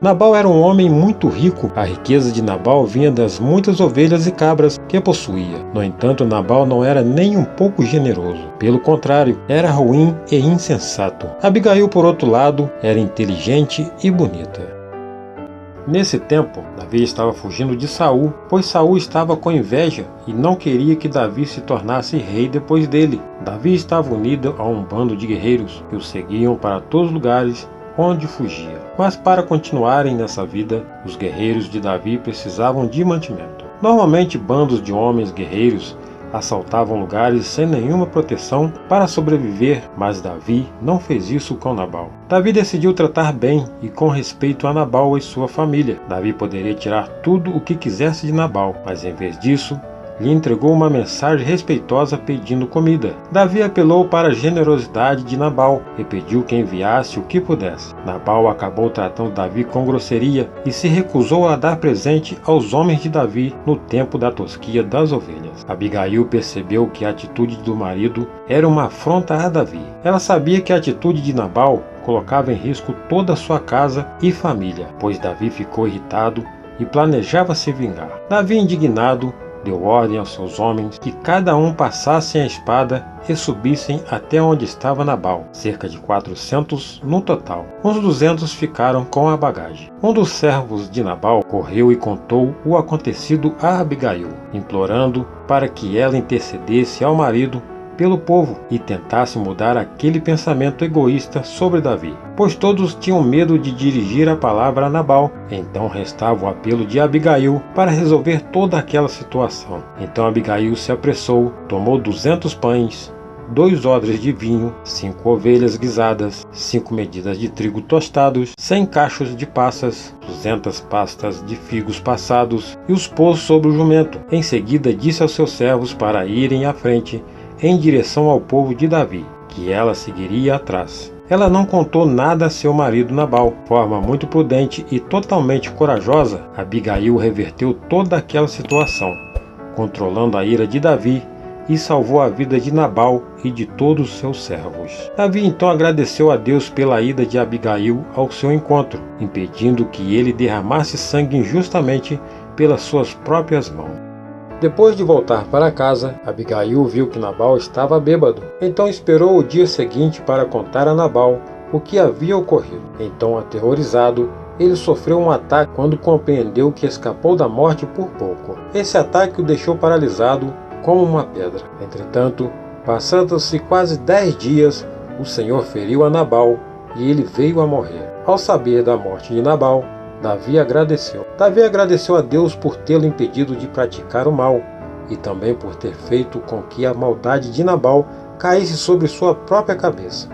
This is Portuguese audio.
Nabal era um homem muito rico. A riqueza de Nabal vinha das muitas ovelhas e cabras que possuía. No entanto, Nabal não era nem um pouco generoso. Pelo contrário, era ruim e insensato. Abigail, por outro lado, era inteligente e bonita. Nesse tempo, Davi estava fugindo de Saul, pois Saul estava com inveja e não queria que Davi se tornasse rei depois dele. Davi estava unido a um bando de guerreiros que o seguiam para todos os lugares onde fugia. Mas para continuarem nessa vida, os guerreiros de Davi precisavam de mantimento. Normalmente, bandos de homens guerreiros assaltavam lugares sem nenhuma proteção para sobreviver, mas Davi não fez isso com Nabal. Davi decidiu tratar bem e com respeito a Nabal e sua família. Davi poderia tirar tudo o que quisesse de Nabal, mas em vez disso, lhe entregou uma mensagem respeitosa pedindo comida. Davi apelou para a generosidade de Nabal e pediu que enviasse o que pudesse. Nabal acabou tratando Davi com grosseria e se recusou a dar presente aos homens de Davi no tempo da tosquia das ovelhas. Abigail percebeu que a atitude do marido era uma afronta a Davi. Ela sabia que a atitude de Nabal colocava em risco toda a sua casa e família, pois Davi ficou irritado e planejava se vingar. Davi, indignado, deu ordem aos seus homens que cada um passassem a espada e subissem até onde estava Nabal, cerca de 400 no total. Uns 200 ficaram com a bagagem. Um dos servos de Nabal correu e contou o acontecido a Abigail, implorando para que ela intercedesse ao marido pelo povo e tentasse mudar aquele pensamento egoísta sobre Davi, pois todos tinham medo de dirigir a palavra a Nabal. Então restava o apelo de Abigail para resolver toda aquela situação. Então Abigail se apressou, tomou 200 pães, 2 odres de vinho, 5 ovelhas guisadas, 5 medidas de trigo tostados, 100 cachos de passas, 200 pastas de figos passados, e os pôs sobre o jumento. Em seguida disse aos seus servos para irem à frente em direção ao povo de Davi, que ela seguiria atrás. Ela não contou nada a seu marido Nabal. De forma muito prudente e totalmente corajosa, Abigail reverteu toda aquela situação, controlando a ira de Davi, e salvou a vida de Nabal e de todos os seus servos. Davi então agradeceu a Deus pela ida de Abigail ao seu encontro, impedindo que ele derramasse sangue injustamente pelas suas próprias mãos. Depois de voltar para casa, Abigail viu que Nabal estava bêbado. Então esperou o dia seguinte para contar a Nabal o que havia ocorrido. Então, aterrorizado, ele sofreu um ataque quando compreendeu que escapou da morte por pouco. Esse ataque o deixou paralisado como uma pedra. Entretanto, passando-se quase 10 dias, o Senhor feriu a Nabal e ele veio a morrer. Ao saber da morte de Nabal, Davi agradeceu. Davi agradeceu a Deus por tê-lo impedido de praticar o mal e também por ter feito com que a maldade de Nabal caísse sobre sua própria cabeça.